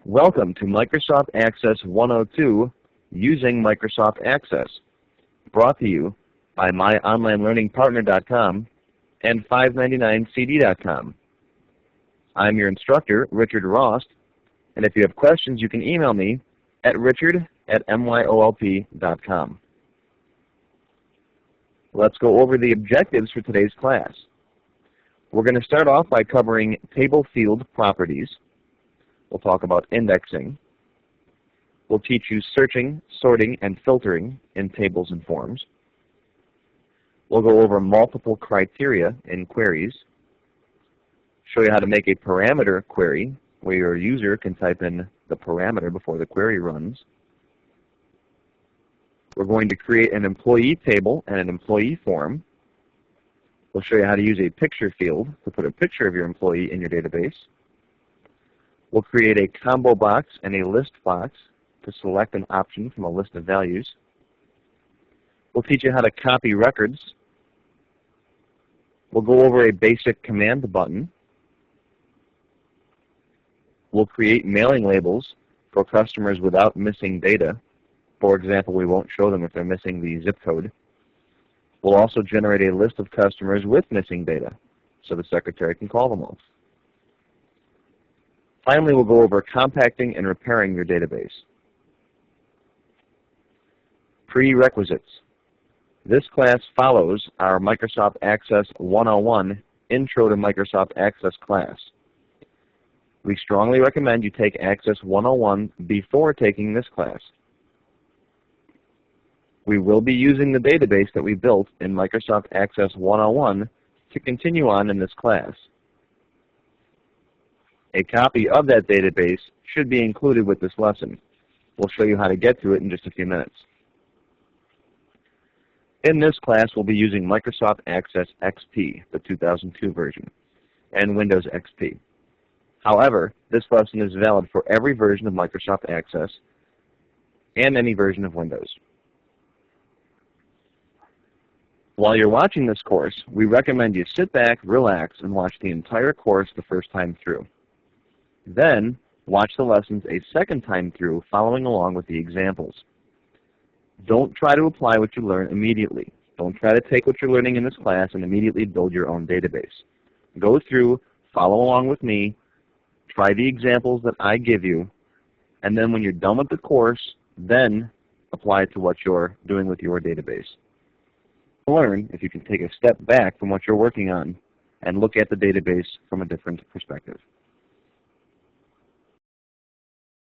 Welcome to Microsoft Access 102 using Microsoft Access, brought to you by myonlinelearningpartner.com and 599cd.com. I'm your instructor, Richard Rost, and if you have questions, you can email me at richard@myolp.com. Let's go over the objectives for today's class. We're going to start off by covering table field properties. We'll talk about indexing. We'll teach you searching, sorting, and filtering in tables and forms. We'll go over multiple criteria in queries, show you how to make a parameter query where your user can type in the parameter before the query runs. We're going to create an employee table and an employee form. We'll show you how to use a picture field to put a picture of your employee in your database. We'll create a combo box and a list box to select an option from a list of values. We'll teach you how to copy records. We'll go over a basic command button. We'll create mailing labels for customers without missing data. For example, we won't show them if they're missing the zip code. We'll also generate a list of customers with missing data so the secretary can call them all. Finally, we'll go over compacting and repairing your database. Prerequisites. This class follows our Microsoft Access 101 Intro to Microsoft Access class. We strongly recommend you take Access 101 before taking this class. We will be using the database that we built in Microsoft Access 101 to continue on in this class. A copy of that database should be included with this lesson. We'll show you how to get to it in just a few minutes. In this class, we'll be using Microsoft Access XP, the 2002 version, and Windows XP. However, this lesson is valid for every version of Microsoft Access and any version of Windows. While you're watching this course, we recommend you sit back, relax, and watch the entire course the first time through. Then, watch the lessons a second time through, following along with the examples. Don't try to apply what you learn immediately. Don't try to take what you're learning in this class and immediately build your own database. Go through, follow along with me, try the examples that I give you, and then when you're done with the course, then apply it to what you're doing with your database. Learn if you can take a step back from what you're working on and look at the database from a different perspective.